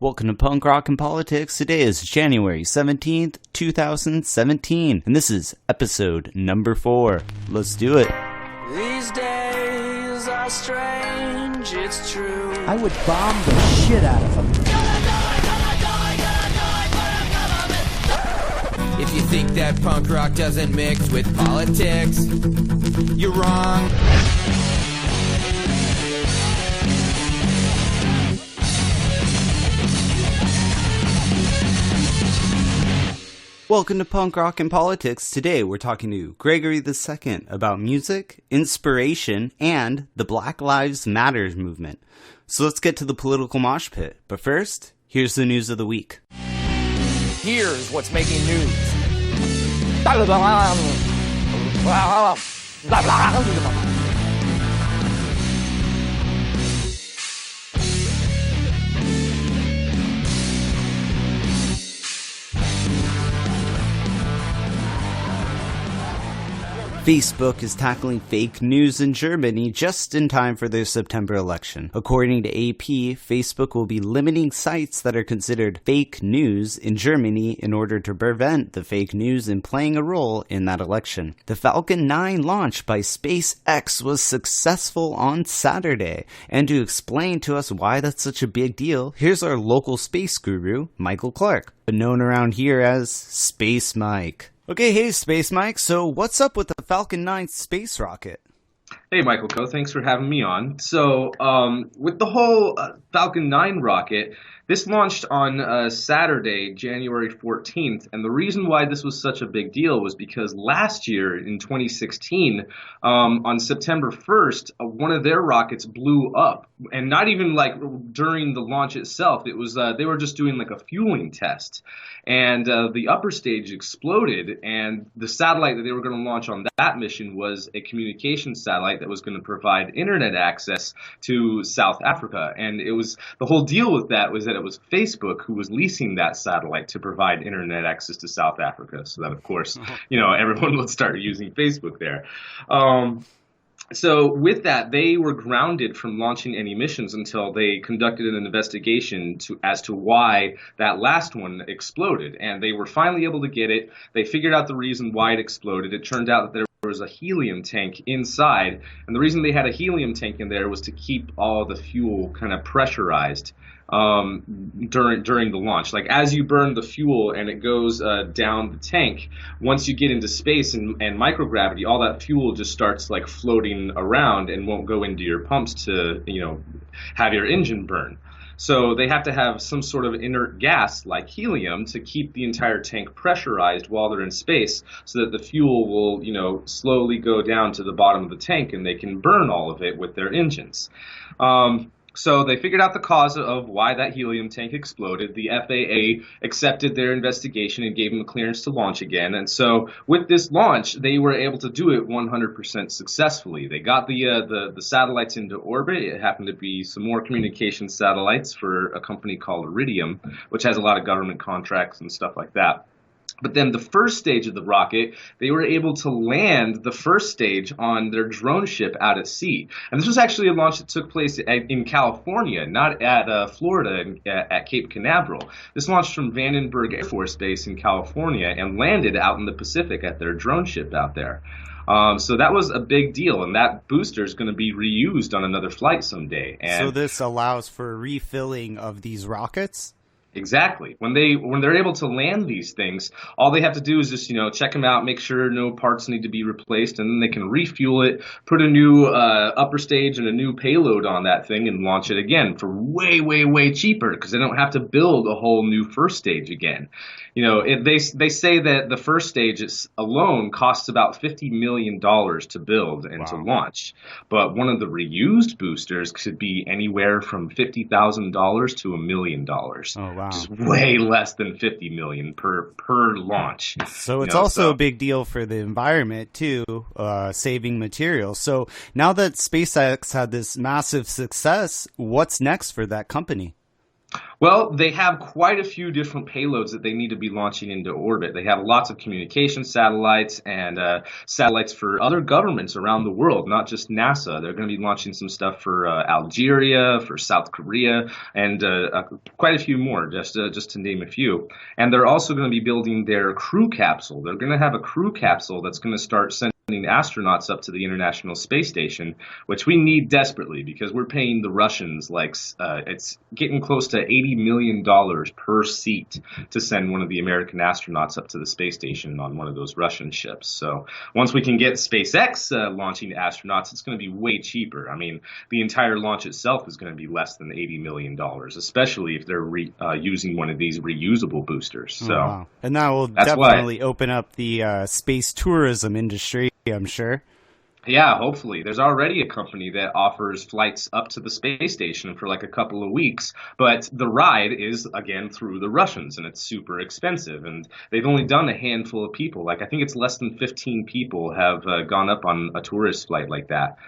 Welcome to Punk Rock and Politics. Today is January 17th, 2017, and this is episode number 4. Let's do it. These days are strange, it's true. I would bomb the shit out of them. If you think that punk rock doesn't mix with politics, you're wrong. Welcome to Punk Rock and Politics. Today we're talking to Gregory II about music, inspiration, and the Black Lives Matter movement. So let's get to the political mosh pit. But first, here's the news of the week. Here's what's making news. Facebook is tackling fake news in Germany just in time for their September election. According to AP, Facebook will be limiting sites that are considered fake news in Germany in order to prevent the fake news in playing a role in that election. The Falcon 9 launch by SpaceX was successful on Saturday. And to explain to us why that's such a big deal, here's our local space guru, Michael Clark, known around here as Space Mike. Okay, hey Space Mike, so what's up with the Falcon 9 space rocket? Hey Michael Co, thanks for having me on. So with the whole Falcon 9 rocket, this launched on Saturday, January 14th, and the reason why this was such a big deal was because last year in 2016, on September 1st, one of their rockets blew up, and not even like during the launch itself. It was they were just doing like a fueling test, and the upper stage exploded, and the satellite that they were going to launch on that mission was a communication satellite that was going to provide internet access to South Africa, and it was the whole deal with that was that it was Facebook who was leasing that satellite to provide internet access to South Africa, so that of course, everyone would start using Facebook there. So with that, they were grounded from launching any missions until they conducted an investigation as to why that last one exploded. And they were finally able to get it. They figured out the reason why it exploded. It turned out that there was a helium tank inside. And the reason they had a helium tank in there was to keep all the fuel kind of pressurized during the launch. Like as you burn the fuel and it goes down the tank, once you get into space and microgravity, all that fuel just starts like floating around and won't go into your pumps to have your engine burn. So they have to have some sort of inert gas like helium to keep the entire tank pressurized while they're in space, so that the fuel will slowly go down to the bottom of the tank and they can burn all of it with their engines. So they figured out the cause of why that helium tank exploded. The FAA accepted their investigation and gave them a clearance to launch again. And so with this launch, they were able to do it 100% successfully. They got the satellites into orbit. It happened to be some more communication satellites for a company called Iridium, which has a lot of government contracts and stuff like that. But then the first stage of the rocket, they were able to land the first stage on their drone ship out at sea. And this was actually a launch that took place in California, not at Florida, at Cape Canaveral. This launched from Vandenberg Air Force Base in California and landed out in the Pacific at their drone ship out there. So that was a big deal, and that booster is going to be reused on another flight someday. And so this allows for refilling of these rockets? Exactly. When they're able to land these things, all they have to do is just check them out, make sure no parts need to be replaced, and then they can refuel it, put a new upper stage and a new payload on that thing, and launch it again for way, way, way cheaper because they don't have to build a whole new first stage again. They say that the first stage alone costs about $50 million to build and to launch, but one of the reused boosters could be anywhere from $50,000 to $1 million. Oh, wow. Which is way less than $50 million per launch. So it's also a big deal for the environment too, saving materials. So now that SpaceX had this massive success, what's next for that company? Well, they have quite a few different payloads that they need to be launching into orbit. They have lots of communication satellites and satellites for other governments around the world, not just NASA. They're going to be launching some stuff for Algeria, for South Korea, and quite a few more, just to name a few. And they're also going to be building their crew capsule. They're going to have a crew capsule that's going to start sending astronauts up to the International Space Station, which we need desperately because we're paying the Russians it's getting close to $80 million per seat to send one of the American astronauts up to the space station on one of those Russian ships. So once we can get SpaceX launching astronauts, it's going to be way cheaper. I mean, the entire launch itself is going to be less than $80 million, especially if they're using one of these reusable boosters. So, wow. And that will definitely open up the space tourism industry, I'm sure. Yeah, hopefully. There's already a company that offers flights up to the space station for like a couple of weeks, but the ride is, again, through the Russians, and it's super expensive. And they've only done a handful of people. Like, I think it's less than 15 people have gone up on a tourist flight like that.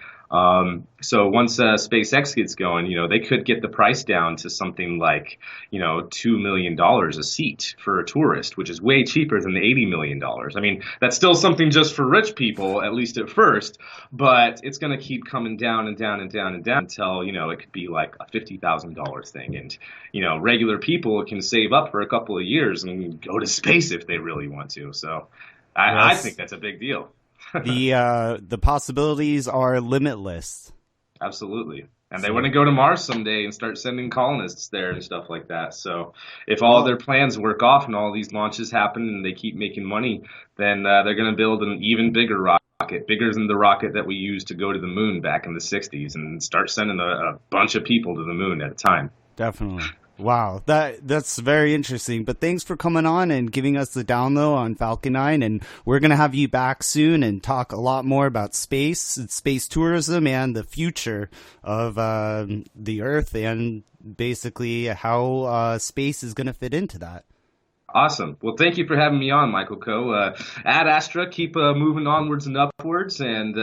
So once SpaceX gets going, they could get the price down to something like, $2 million a seat for a tourist, which is way cheaper than the $80 million. I mean, that's still something just for rich people, at least at first, but it's going to keep coming down and down and down and down until, it could be like a $50,000 thing. And, regular people can save up for a couple of years and go to space if they really want to. So I think that's a big deal. The possibilities are limitless. Absolutely. And they want to go to Mars someday and start sending colonists there and stuff like that. So if all their plans work off and all these launches happen and they keep making money, then they're going to build an even bigger rocket, bigger than the rocket that we used to go to the moon back in the 60s, and start sending a bunch of people to the moon at a time. Definitely. Wow, that's very interesting. But thanks for coming on and giving us the down low on Falcon 9. And we're going to have you back soon and talk a lot more about space and space tourism and the future of the Earth and basically how space is going to fit into that. Awesome. Well, thank you for having me on, Michael Coe. Ad Astra, keep moving onwards and upwards, and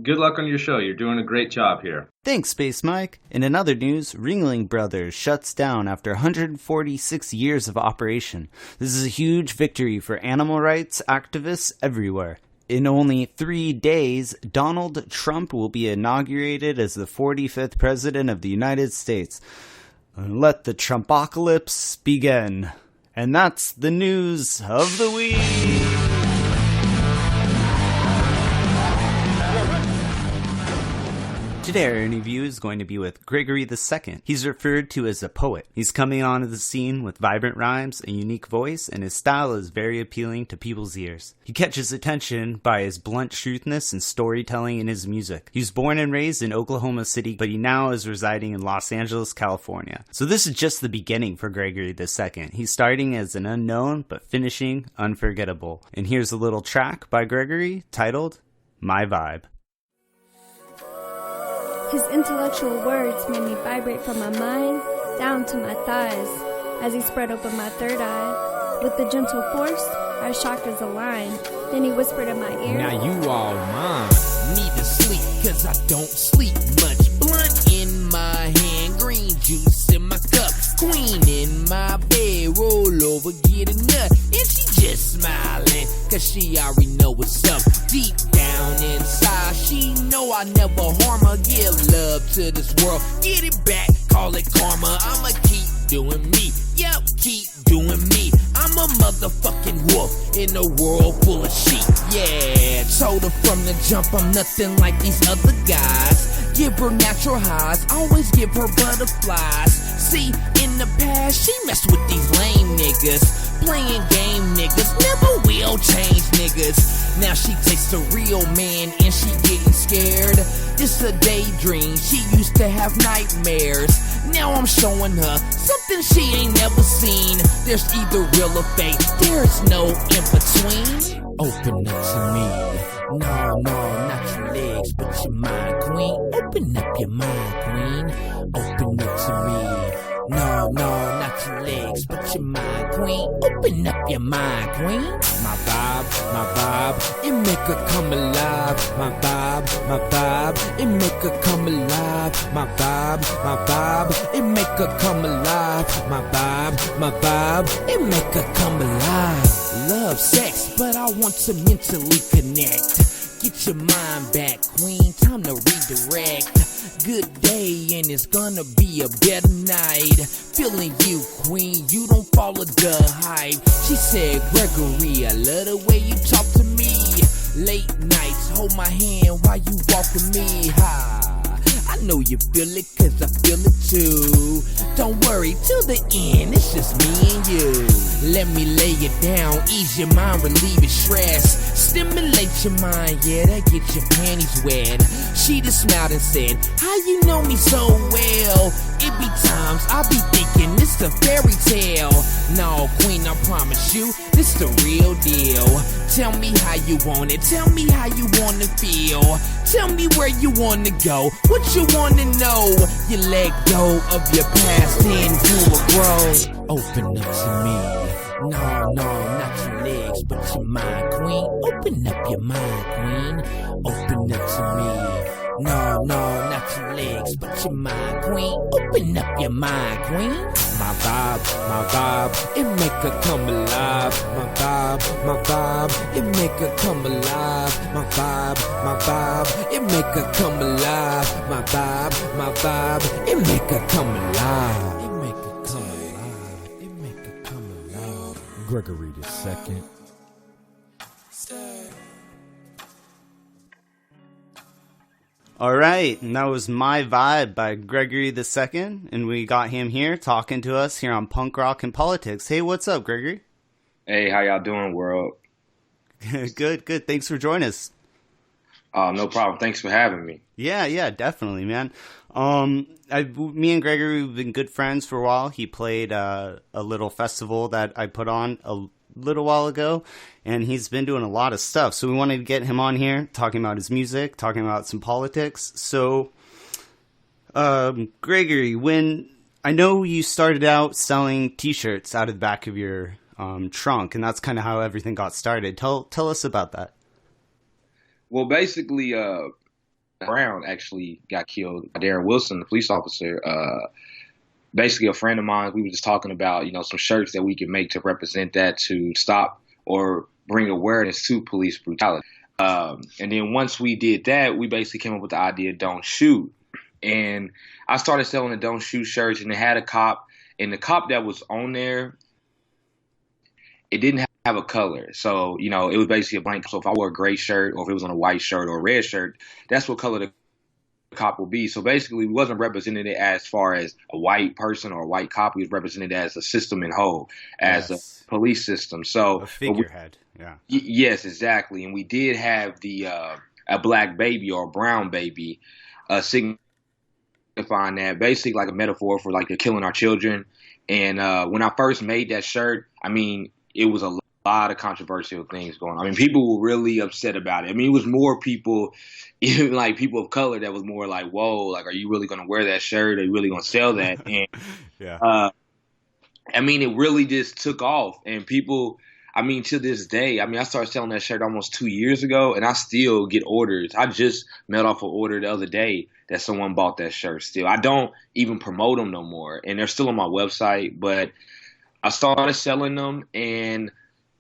good luck on your show. You're doing a great job here. Thanks, Space Mike. In another news, Ringling Brothers shuts down after 146 years of operation. This is a huge victory for animal rights activists everywhere. In only 3 days, Donald Trump will be inaugurated as the 45th President of the United States. Let the Trumpocalypse begin. And that's the news of the week. Today our interview is going to be with Gregory II. He's referred to as a poet. He's coming onto the scene with vibrant rhymes, a unique voice, and his style is very appealing to people's ears. He catches attention by his blunt truthness and storytelling in his music. He was born and raised in Oklahoma City, but he now is residing in Los Angeles, California. So this is just the beginning for Gregory II. He's starting as an unknown, but finishing unforgettable. And here's a little track by Gregory titled My Vibe. His intellectual words made me vibrate from my mind down to my thighs as he spread open my third eye. With the gentle force, our chakras aligned. Then he whispered in my ear, Now you all mine. Need to sleep, cause I don't sleep much. Blunt in my hand, green juice in my cup. Queen in my bed, roll over, get a nut. And she just smiling, cause she already know what's up. Deep down inside, she know I never harm her. Give love to this world, get it back, call it karma. I'ma keep doing me, yep, keep doing me. I'm a motherfucking wolf in a world full of sheep, yeah. Told her from the jump I'm nothing like these other guys. Give her natural highs, always give her butterflies. See, in the past, she messed with these lame niggas. Playing game niggas, never will change niggas. Now she takes a real man and she getting scared. This a daydream, she used to have nightmares. Now I'm showing her something she ain't never seen. There's either real or fake, there's no in between. Open up to me. No, not your legs, but your mind, queen. Open up your mind, queen. Open up to me. No, not your legs, but your mind, queen. Open up your mind, queen. My vibe, it make her come alive. My vibe, it make her come alive. My vibe, it make her come alive. My vibe, it make her come alive. Love sex, but I want to mentally connect. Get your mind back, queen, time to redirect. Good day and it's gonna be a better night. Feeling you, queen, you don't follow the hype. She said, Gregory, I love the way you talk to me. Late nights, hold my hand while you walk with me. I know you feel it, cause I feel it too. Don't worry, till the end, it's just me and you. Let me lay it down, ease your mind, relieve your stress. Stimulate your mind, yeah, that get your panties wet. She just smiled and said, how you know me so well? It be times I be thinking it's a fairy tale. No, queen, I promise you, this the real deal. Tell me how you want it, tell me how you wanna feel. Tell me where you wanna go, what you wanna know. You let go of your past and you will grow. Open up to me. No, not your legs, but your mind, queen. Open up your mind, queen. Open up to me. No, not your legs, but your mind, queen. Open up your mind, queen. My vibe, it make her come alive. My vibe, it make her come alive. My vibe, it make her come alive. My vibe, it make her come alive. It make her come alive. It make her come alive. Gregory II. All right, and that was My Vibe by Gregory II, and we got him here talking to us here on Punk Rock and Politics. Hey, what's up, Gregory? Hey, how y'all doing, world? Good. Thanks for joining us. No problem. Thanks for having me. Yeah, definitely, man. Me and Gregory, we've been good friends for a while. He played a little festival that I put on a little while ago, and he's been doing a lot of stuff. So we wanted to get him on here, talking about his music, talking about some politics. So, Gregory, when I know you started out selling T-shirts out of the back of your trunk, and that's kind of how everything got started. Tell us about that. Well, basically, Brown actually got killed. Darren Wilson, the police officer, basically a friend of mine, we were just talking about, some shirts that we could make to represent that, to stop or bring awareness to police brutality. And then once we did that, we basically came up with the idea, Don't Shoot. And I started selling the Don't Shoot shirts, and it had a cop, and the cop that was on there, it didn't have a color. So, it was basically a blank. So if I wore a gray shirt, or if it was on a white shirt or a red shirt, that's what color the cop will be. So basically, we wasn't represented as far as a white person or a white cop. We was represented as a system in whole, as a police system. So a figurehead. Yeah. Yes, exactly. And we did have the a black baby or a brown baby, signifying that, basically like a metaphor for like killing our children. And when I first made that shirt, it was a lot of controversial things going on. People were really upset about it. It was more people, even like people of color, that was more like, whoa, like, are you really going to wear that shirt? Are you really going to sell that? And yeah. It really just took off. And people, to this day, I started selling that shirt almost 2 years ago, and I still get orders. I just mailed off an order the other day that someone bought that shirt still. I don't even promote them no more, and they're still on my website, but I started selling them, and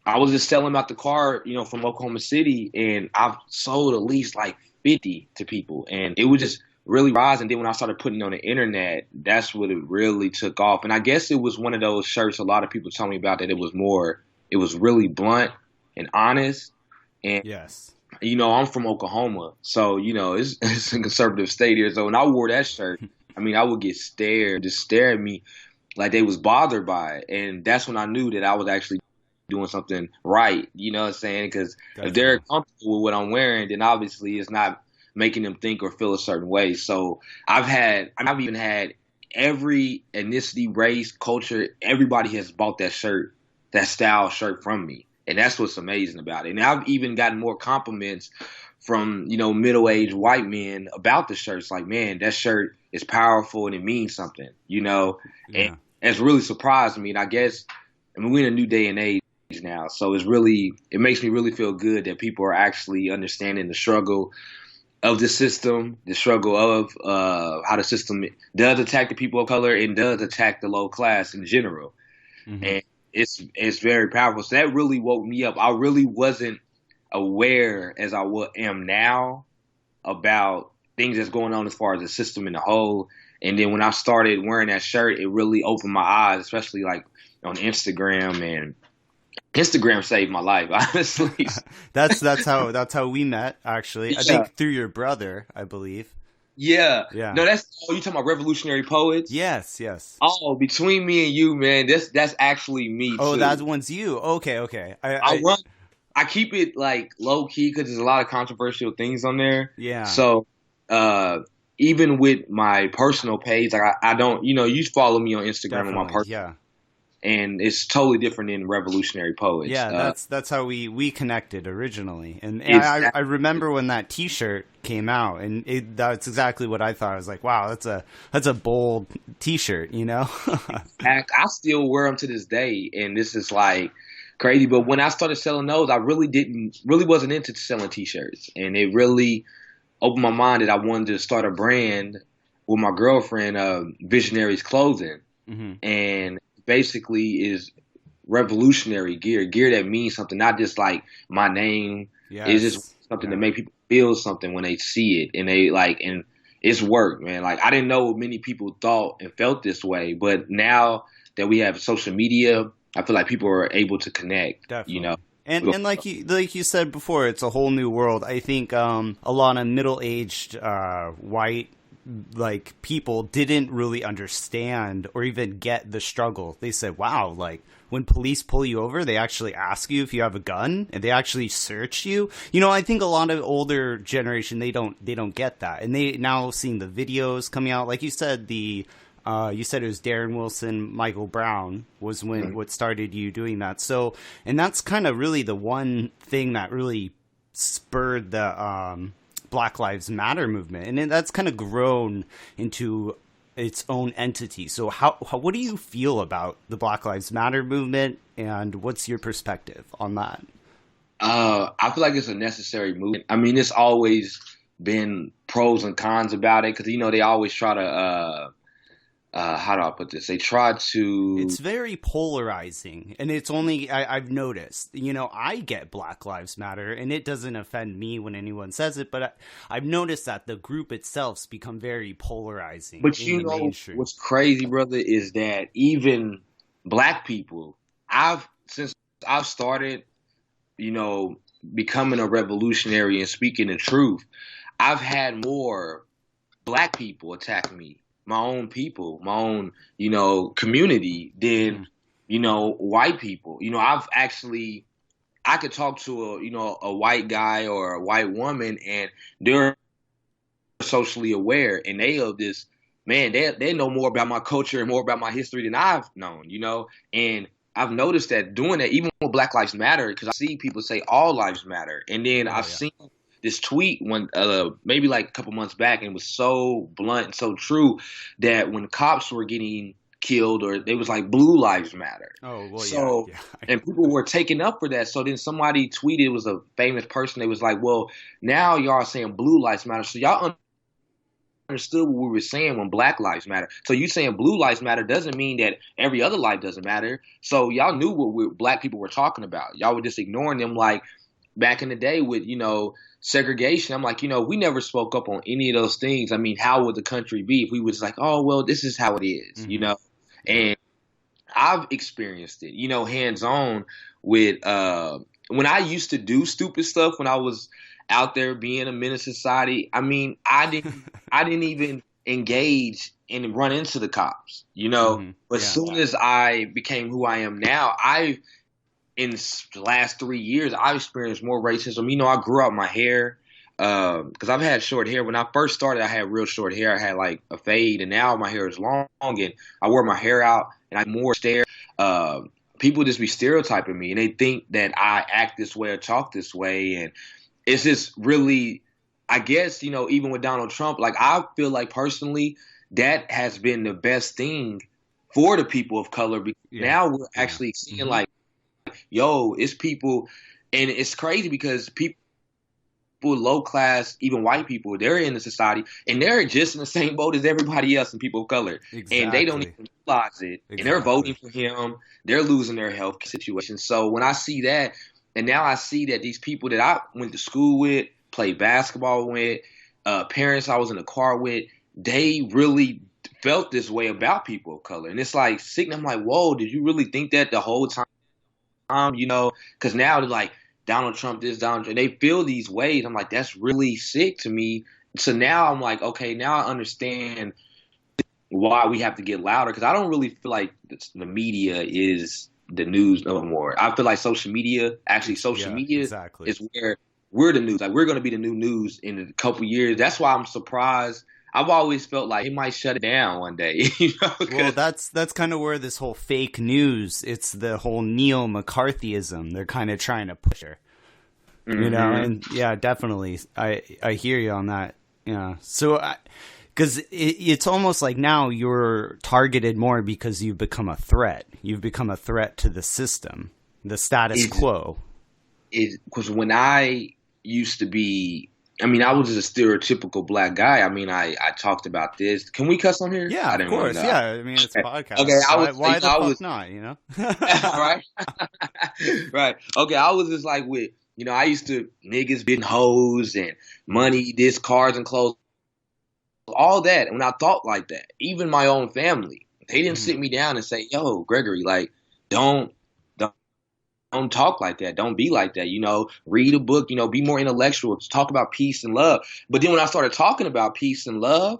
I was just selling them out the car, from Oklahoma City, and I've sold at least like 50 to people, and it was just really rising. Then when I started putting it on the internet, that's what it really took off. And I guess it was one of those shirts a lot of people tell me about, that it was really blunt and honest. And, yes, I'm from Oklahoma, so, it's a conservative state here. So when I wore that shirt, I would get just stare at me like they was bothered by it. And that's when I knew that I was actually doing something right, you know what I'm saying? Because if they're comfortable with what I'm wearing, then obviously it's not making them think or feel a certain way. So I've even had every ethnicity, race, culture, everybody has bought that shirt, that style shirt from me. And that's what's amazing about it. And I've even gotten more compliments from, middle-aged white men about the shirts. Like, man, that shirt is powerful and it means something, you know. Yeah. And it's really surprised me. And I guess, I mean, we're in a new day and age now, so it makes me really feel good that people are actually understanding the struggle of the system, the struggle of how the system does attack the people of color and does attack the low class in general. Mm-hmm. And it's very powerful. So that really woke me up. I really wasn't aware as I am now about things that's going on as far as the system in the whole. And then when I started wearing that shirt, it really opened my eyes, especially like on Instagram, and Instagram saved my life, honestly. That's how we met, actually. I think through your brother, I believe. Yeah. Yeah. No, you talking about Revolutionary Poets? Yes. Oh, between me and you, man, that's actually me Oh, too. that one's you. Okay. I keep it like low key because there's a lot of controversial things on there. Yeah. So, even with my personal page, like I don't, you follow me on Instagram on my personal. Yeah. And it's totally different than Revolutionary Poets. Yeah, that's how we connected originally. And I remember when that T-shirt came out, and that's exactly what I thought. I was like, wow, that's a bold T-shirt, you know? I still wear them to this day, and this is like crazy. But when I started selling those, I really wasn't into selling T-shirts, and it really opened my mind that I wanted to start a brand with my girlfriend, Visionaries Clothing, and basically is revolutionary gear that means something, not just like my name. Yes. It's just something to make people feel something when they see it, and they like, and it's work, man. Like, I didn't know many people thought and felt this way, but now that we have social media, I feel like people are able to connect. Definitely. You know. And like you said before, it's a whole new world. I think a lot of middle-aged white like people didn't really understand or even get the struggle. They said, wow, like when police pull you over, they actually ask you if you have a gun and they actually search you. You know, I think a lot of older generation, they don't get that. And they now seeing the videos coming out, like you said, you said it was Darren Wilson, Michael Brown was what started you doing that. So, and that's kind of really the one thing that really spurred the Black Lives Matter movement, and that's kind of grown into its own entity. So what do you feel about the Black Lives Matter movement, and what's your perspective on that? I feel like it's a necessary movement. I mean, it's always been pros and cons about it, because they always try to how do I put this? They try to... It's very polarizing, and it's only... I've noticed, I get Black Lives Matter, and it doesn't offend me when anyone says it, but I've noticed that the group itself's become very polarizing. But what's crazy, brother, is that even black people, since I've started, becoming a revolutionary and speaking the truth, I've had more black people attack me, my own people, my own, community than, white people. I could talk to a white guy or a white woman, and they're socially aware, and they of this, man, they know more about my culture and more about my history than I've known, and I've noticed that doing that, even with Black Lives Matter, because I see people say all lives matter. And then I've seen this tweet maybe like a couple months back, and it was so blunt and so true, that when cops were getting killed, or they was like blue lives matter. Oh, well, so, yeah. And people were taken up for that. So then somebody tweeted, it was a famous person, they was like, well, now y'all are saying blue lives matter. So y'all understood what we were saying when Black Lives Matter. So you saying blue lives matter doesn't mean that every other life doesn't matter. So y'all knew what black people were talking about. Y'all were just ignoring them, like back in the day with, segregation. I'm like, we never spoke up on any of those things. I mean, how would the country be if we was like, oh, well, this is how it is, And I've experienced it, hands-on with when I used to do stupid stuff when I was out there being a menace to society. I mean, I didn't even engage and run into the cops, But as soon as I became who I am now, in the last 3 years, I've experienced more racism. I grew out my hair because I've had short hair. When I first started, I had real short hair. I had like a fade, and now my hair is long, and I wear my hair out, and I more stare. People just be stereotyping me, and they think that I act this way or talk this way, and it's just really, I guess, even with Donald Trump, like I feel like personally that has been the best thing for the people of color. Because now we're actually seeing like, yo, it's people, and it's crazy because people low class, even white people, they're in the society and they're just in the same boat as everybody else and people of color. Exactly. And they don't even realize it. Exactly. And they're voting for him. They're losing their health situation. So when I see that, and now I see that these people that I went to school with, played basketball with, parents I was in the car with, they really felt this way about people of color. And it's like, I'm like, whoa, did you really think that the whole time? You know, because now they're like, Donald Trump this, Donald Trump. They feel these ways. I'm like, that's really sick to me. So now I'm like, okay, now I understand why we have to get louder, because I don't really feel like the media is the news no more. I feel like social media exactly. is where we're the news. Like, we're going to be the new news in a couple years. That's why I'm surprised. I've always felt like it might shut it down one day. You know? Well, that's kind of where this whole fake news, it's the whole neo-McCarthyism. They're kind of trying to push her, you know? And yeah, definitely. I hear you on that. Yeah. So, because it's almost like now you're targeted more because you've become a threat. You've become a threat to the system, the status quo. Because when I used to be, I mean, I was just a stereotypical black guy. I mean, I talked about this. Can we cuss on here? Yeah, of course. Yeah, I mean, it's a podcast. Okay, why the fuck not, you know? Right? Right. Okay, I was just like with, you know, I used to niggas bidding hoes and money, this, cars and clothes, all that. And when I thought like that, even my own family, they didn't sit me down and say, yo, Gregory, like, don't talk like that. Don't be like that. You know, read a book, you know, be more intellectual, talk about peace and love. But then when I started talking about peace and love,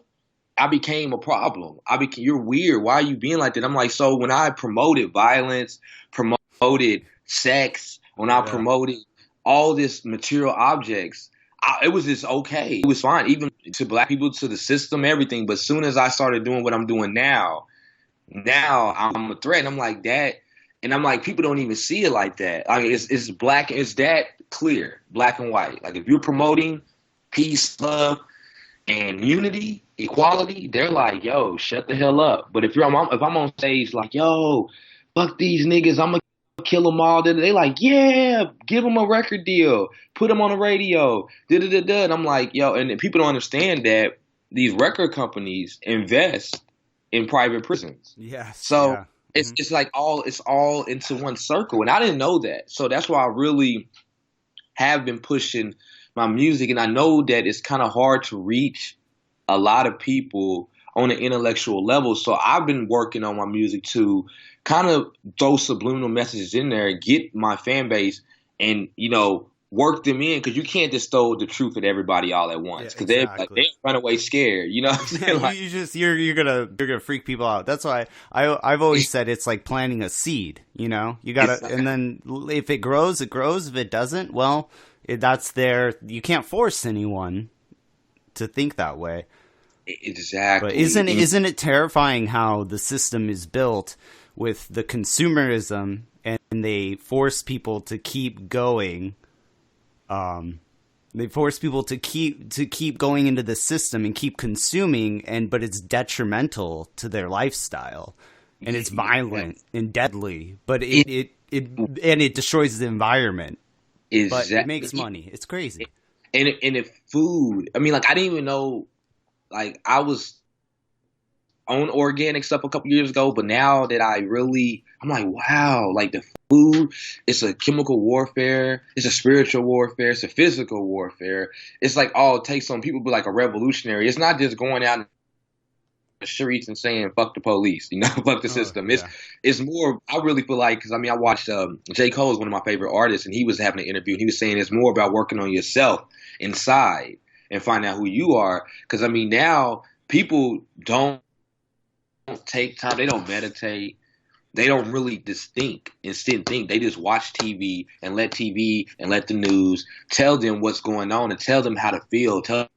I became a problem. You're weird. Why are you being like that? I'm like, so when I promoted violence, promoted sex, when I promoted all this material objects, it was just okay. It was fine, even to black people, to the system, everything. But as soon as I started doing what I'm doing now I'm a threat. And I'm like that. And I'm like, people don't even see it like that. I mean, it's black. It's that clear, black and white. Like, if you're promoting peace, love, and unity, equality, they're like, yo, shut the hell up. But if I'm on stage like, yo, fuck these niggas, I'm gonna kill them all. They like, yeah, give them a record deal, put them on the radio, And I'm like, yo, and people don't understand that these record companies invest in private prisons. Yes. So. Yeah. It's like it's all into one circle. And I didn't know that. So that's why I really have been pushing my music. And I know that it's kind of hard to reach a lot of people on an intellectual level. So I've been working on my music to kind of throw subliminal messages in there, get my fan base and, you know, work them in, because you can't just throw the truth at everybody all at once, because they're run away scared, you know what I'm saying? Like, you're gonna freak people out. That's why I've always said it's like planting a seed, you know? You gotta, and then if it grows, it grows. If it doesn't, well, that's there. You can't force anyone to think that way. Exactly. But isn't it terrifying how the system is built with the consumerism, and they force people to keep going? They force people to keep going into the system and keep consuming, but it's detrimental to their lifestyle, and it's violent and deadly. But it destroys the environment. But it makes money. It's crazy. And if food, I mean, like, I didn't even know. Like, I was on organic stuff a couple years ago, but now that I'm like, wow, like, the food, it's a chemical warfare, it's a spiritual warfare, it's a physical warfare. It's like all it takes on people be like a revolutionary. It's not just going out in the streets and saying fuck the police, you know, fuck the system. It's more, I really feel like, because I mean, I watched J. Cole is one of my favorite artists, and he was having an interview and he was saying it's more about working on yourself inside and find out who you are. Because I mean, now people don't take time, they don't meditate, they don't really just think and sit and think. They just watch TV and let the news tell them what's going on and tell them how to feel, tell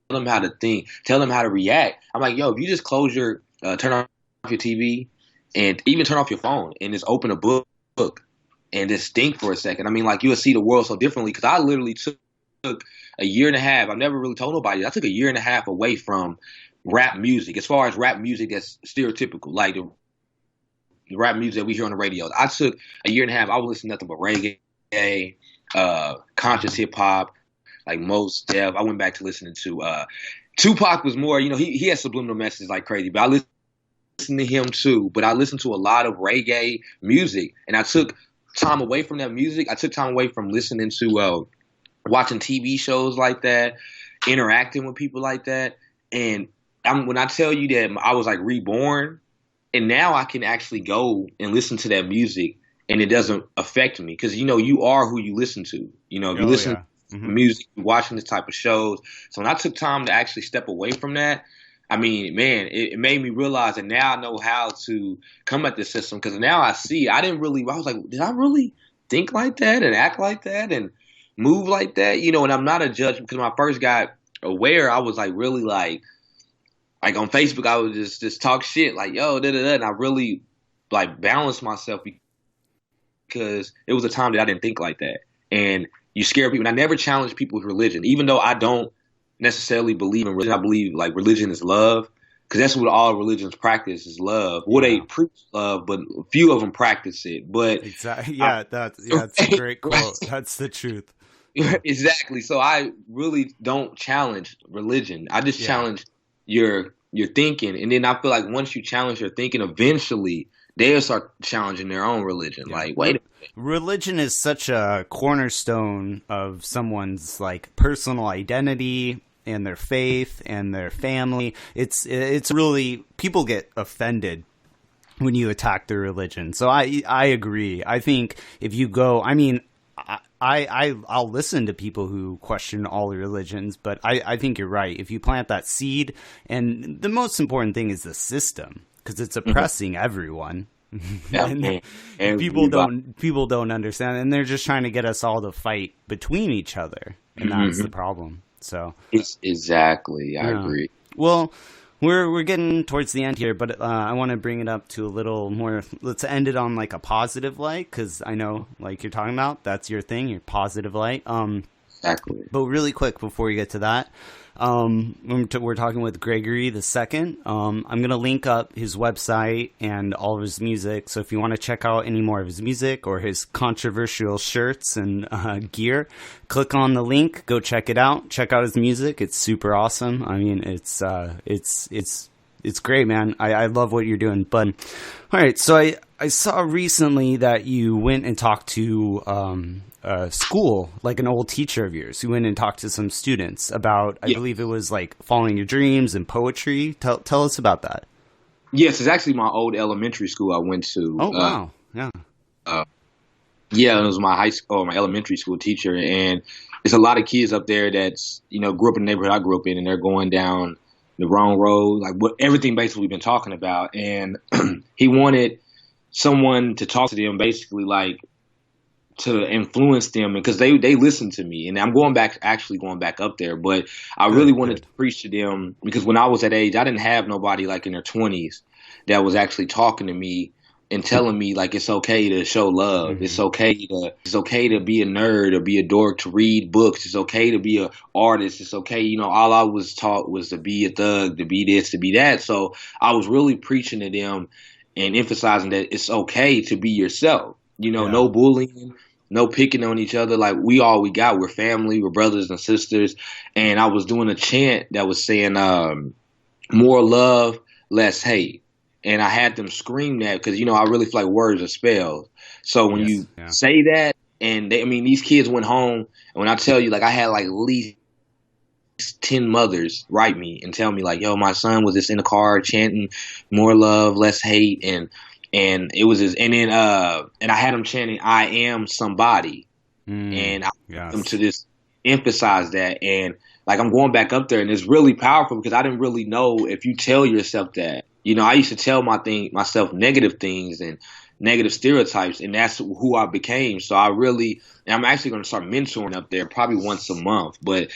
them how to think, tell them how to react. I'm like, yo, if you just turn off your TV and even turn off your phone and just open a book and just think for a second. I mean, like, you'll see the world so differently, because I literally took a year and a half. I've never really told nobody. I took a year and a half away from rap music, as far as rap music that's stereotypical, like the rap music that we hear on the radio. I took a year and a half. I was listening to nothing but reggae, conscious hip hop, like Mos Def. I went back to listening to Tupac was more, he has subliminal messages like crazy, but I listened to him too. But I listened to a lot of reggae music, and I took time away from that music. I took time away from listening to watching TV shows like that, interacting with people like that. And when I tell you that I was like reborn, and now I can actually go and listen to that music and it doesn't affect me because, you are who you listen to. If you listen to music, you're watching this type of shows. So when I took time to actually step away from that, I mean, man, it made me realize that now I know how to come at the system because now I see I was like, did I really think like that and act like that and move like that? And I'm not a judge because when I first got aware, I was like really like on Facebook, I would just talk shit like, yo, da-da-da. And I really like balanced myself because it was a time that I didn't think like that. And you scare people. And I never challenge people with religion, even though I don't necessarily believe in religion. I believe like religion is love because that's what all religions practice is love. Well, they preach love, but few of them practice it. But exactly. Yeah, that's a great quote. That's the truth. Exactly. So I really don't challenge religion. I just challenge your thinking, and then I feel like once you challenge your thinking, eventually they'll start challenging their own religion. Yeah. Like, wait a minute. Religion is such a cornerstone of someone's like personal identity and their faith and their family. It's really, people get offended when you attack their religion. So I agree. I think if you go, I mean, I'll listen to people who question all religions, but I think you're right. If you plant that seed, and the most important thing is the system, because it's oppressing everyone. and people don't understand, and they're just trying to get us all to fight between each other, and that's the problem. So exactly, I agree. Well, we're getting towards the end here, but I want to bring it up to a little more. Let's end it on like a positive light, because I know, like you're talking about, that's your thing, your positive light. Exactly. But really quick before we get to that, we're talking with Gregory II. I'm gonna link up his website and all of his music. So if you want to check out any more of his music or his controversial shirts and gear, click on the link. Go check it out. Check out his music. It's super awesome. I mean, it's great, man. I love what you're doing. But all right, so I saw recently that you went and talked to school, like an old teacher of yours, who went and talked to some students about, I believe it was like following your dreams and poetry. Tell us about that. Yes, it's actually my old elementary school I went to. Oh, wow. Yeah. It was my high school, or my elementary school teacher. And there's a lot of kids up there that's, grew up in the neighborhood I grew up in, and they're going down the wrong road, like everything basically we've been talking about. And he wanted someone to talk to them, basically like to influence them, because they listened to me. And I'm going back up there, but I really wanted to preach to them, because when I was that age, I didn't have nobody like in their 20s that was actually talking to me and telling me like it's okay to show love. Mm-hmm. It's okay to be a nerd or be a dork, to read books. It's okay to be an artist. It's okay. All I was taught was to be a thug, to be this, to be that. So I was really preaching to them and emphasizing that it's okay to be yourself. No bullying, no picking on each other. Like we got. We're family. We're brothers and sisters. And I was doing a chant that was saying more love, less hate. And I had them scream that because, I really feel like words are spells. So when you say that, and these kids went home, and when I tell you, like, I had like at least 10 mothers write me and tell me like, yo, my son was just in the car chanting more love, less hate. And it was just, and then I had them chanting, I am somebody. And I want them to just emphasize that. And like, I'm going back up there, and it's really powerful because I didn't really know if you tell yourself that. I used to tell myself negative things and negative stereotypes, and that's who I became. So I'm actually going to start mentoring up there probably once a month. But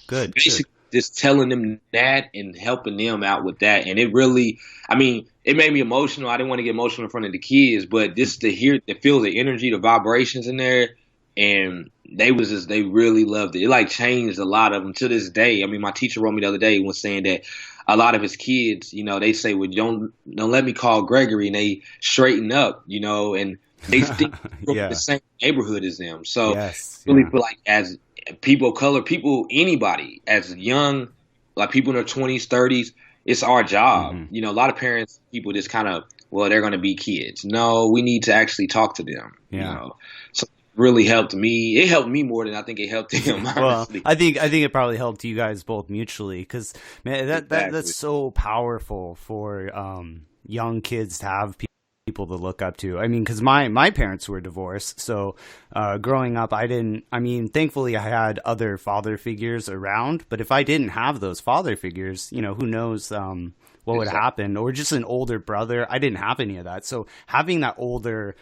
basically just telling them that and helping them out with that. And it really, it made me emotional. I didn't want to get emotional in front of the kids, but just to feel the energy, the vibrations in there. And they really loved it. It like changed a lot of them to this day. My teacher wrote me the other day and was saying that a lot of his kids, you know, they say, well, don't let me call Gregory, and they straighten up, you know, and they think from the same neighborhood as them. So I really feel like as people of color, anybody as young, like people in their 20s, 30s, it's our job. You know, a lot of parents, people just kind of, well, they're going to be kids. No, we need to actually talk to them. You know, so it really helped me. It helped me more than I think it helped him. Honestly. Well, I think it probably helped you guys both mutually, because man, that's so powerful for young kids to have people to look up to. I mean, because my parents were divorced, so growing up, thankfully I had other father figures around, but if I didn't have those father figures, you know, who knows what would happen, or just an older brother. I didn't have any of that, so having that older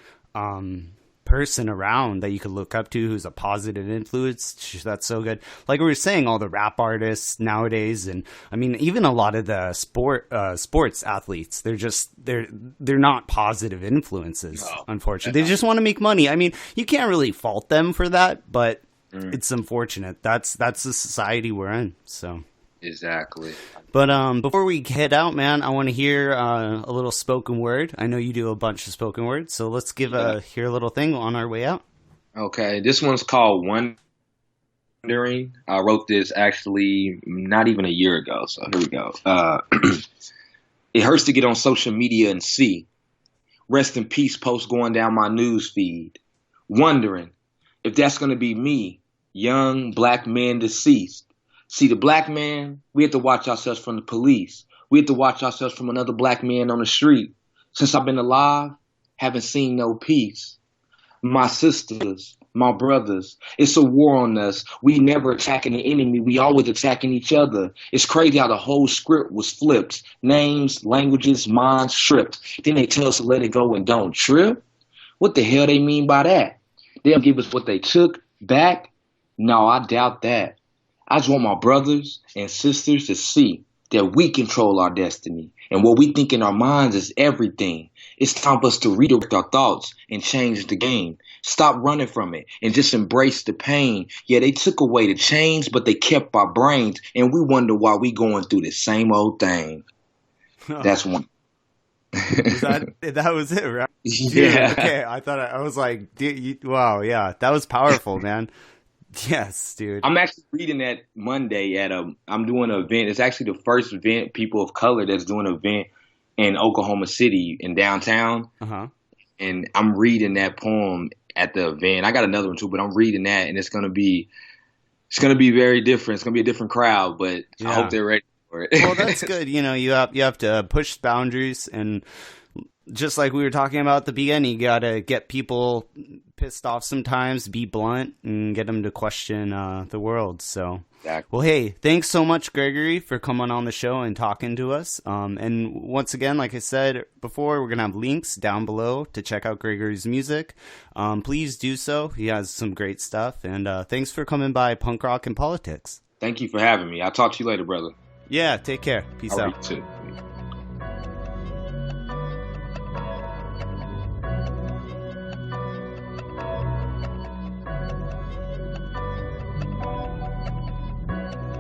person around that you could look up to who's a positive influence, that's so good. Like we were saying, all the rap artists nowadays, and I mean even a lot of the sports athletes, they're not positive influences. Unfortunately, they just want to make money. I mean, you can't really fault them for that, but it's unfortunate. That's the society we're in. So exactly. But before we head out, man, I want to hear a little spoken word. I know you do a bunch of spoken words, so let's hear a little thing on our way out. Okay, this one's called Wondering. I wrote this actually not even a year ago, so here we go. It hurts to get on social media and see rest in peace posts going down my news feed. Wondering if that's going to be me, young black man deceased. See, the black man, we have to watch ourselves from the police. We have to watch ourselves from another black man on the street. Since I've been alive, haven't seen no peace. My sisters, my brothers, it's a war on us. We never attacking the enemy. We always attacking each other. It's crazy how the whole script was flipped. Names, languages, minds stripped. Then they tell us to let it go and don't trip. What the hell they mean by that? They'll give us what they took back? No, I doubt that. I just want my brothers and sisters to see that we control our destiny, and what we think in our minds is everything. It's time for us to redirect our thoughts and change the game. Stop running from it and just embrace the pain. Yeah, they took away the chains, but they kept our brains, and we wonder why we going through the same old thing. That's one. That was it, right? Yeah. Dude, okay, I was like, dude, wow, yeah, that was powerful, man. Yes, dude. I'm actually reading that Monday I'm doing an event. It's actually the first event, people of color, that's doing an event in Oklahoma City in downtown. And I'm reading that poem at the event. I got another one too, but I'm reading that, and it's gonna be very different. It's gonna be a different crowd, but I hope they're ready for it. Well, that's good. You know, you have to push boundaries, and just like we were talking about at the beginning, you gotta get people pissed off sometimes, be blunt, and get them to question the world. So, well, hey, thanks so much, Gregory, for coming on the show and talking to us. And once again, like I said before, we're gonna have links down below to check out Gregory's music. Please do so. He has some great stuff. And thanks for coming by Punk Rock and Politics. Thank you for having me. I'll talk to you later, brother. Yeah, take care. Peace out. You too.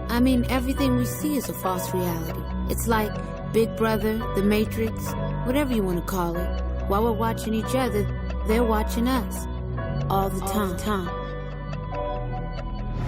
I mean, everything we see is a false reality. It's like Big Brother, The Matrix, whatever you want to call it. While we're watching each other, they're watching us. All the time.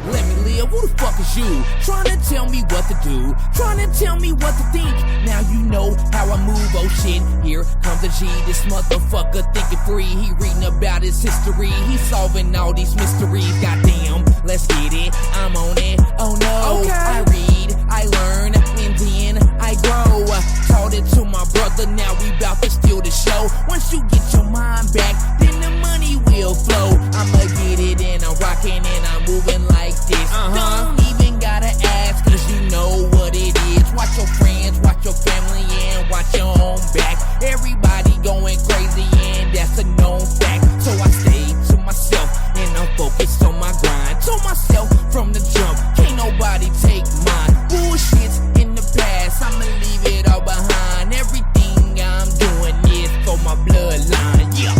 Let me live, who the fuck is you? Trying to tell me what to do, trying to tell me what to think. Now you know how I move, oh shit. Here comes the G, this motherfucker thinking free. He reading about his history, he's solving all these mysteries. Goddamn, let's get it, I'm on it, oh no. Okay. I read, I learn, and then I grow. Taught it to my brother, now we bout to steal the show. Once you get your mind back, then the money will flow. I'ma get it and I'm rocking and I'm moving like this. Don't even gotta ask, cause you know what it is. Watch your friends, watch your family, and watch your own back. Everybody going crazy, and that's a known fact. So I stay to myself, and I'm focused on my grind. Told myself from the jump, can't nobody take mine. Bullshit's in the past, I'ma leave it all behind. Everything I'm doing is for my bloodline, yeah.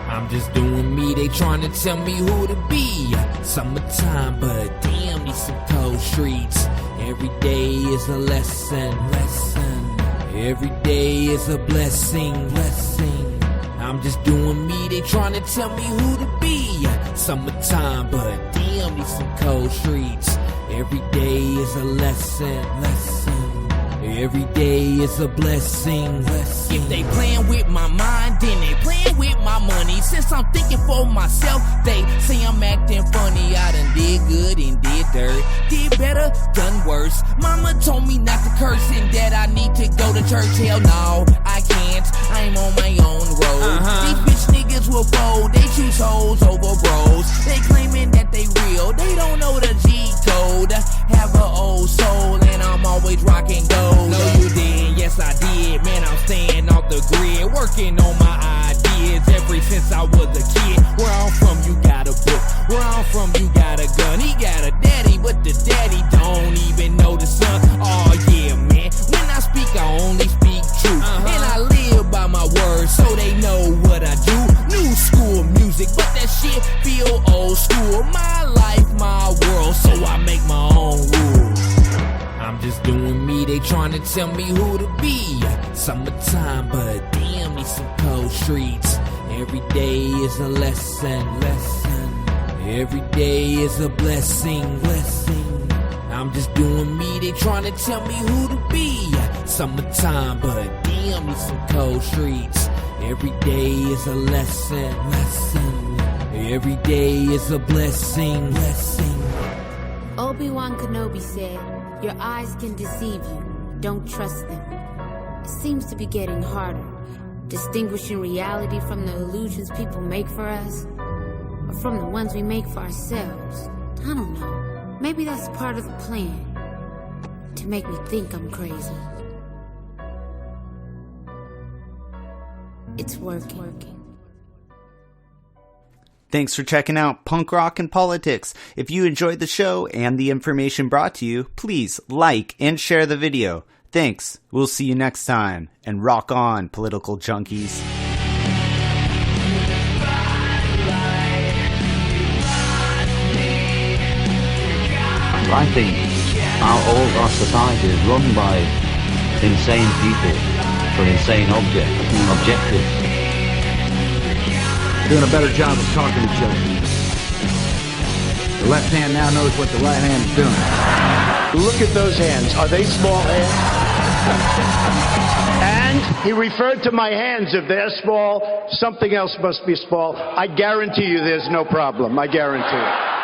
I'm just doing me, they trying to tell me who to be. Summertime, but damn, these some cold streets. Every day is a lesson. Every day is a blessing. I'm just doing me, they trying to tell me who to be. Summertime, but damn, these some cold streets. Every day is a lesson. Every day is a blessing. If they playing with my mind, then they playing with my money. Since I'm thinking for myself, they say I'm acting funny. I done did good and did dirt, did better, done worse. Mama told me not to curse and that I need to go to church. Hell no, I can't, I'm on my own road. These bitch niggas will fold, they choose hoes over bros. They claiming that they real, they don't know the G code. Have an old soul and I'm always rocking gold. No you didn't, yes I did. Man, I'm staying off the grid, working on my ideas ever since I was a kid. Where I'm from, you got a book. Where I'm from, you got a gun. He got a daddy, but the daddy don't even know the son. Oh yeah, man. When I speak, I only speak truth. And I live by my words, so they know what I do. New school music, but that shit feel old school. My life, my world, so I make my own rules. I'm just doing me, they trying to tell me who to be. Summertime, but damn, these some cold streets. Every day is a lesson. Every day is a blessing. I'm just doing me, they trying to tell me who to be. Summertime, but damn, these some cold streets. Every day is a lesson. Every day is a blessing. Obi-Wan Kenobi said, your eyes can deceive you. Don't trust them. It seems to be getting harder, distinguishing reality from the illusions people make for us, or from the ones we make for ourselves. I don't know. Maybe that's part of the plan, to make me think I'm crazy. It's working. Thanks for checking out Punk Rock and Politics. If you enjoyed the show and the information brought to you, please like and share the video. Thanks. We'll see you next time. And rock on, political junkies. I think our society is run by insane people for insane objectives. Doing a better job of talking to each other. The left hand now knows what the right hand is doing. Look at those hands. Are they small hands? And he referred to my hands. If they're small, something else must be small. I guarantee you there's no problem. I guarantee it.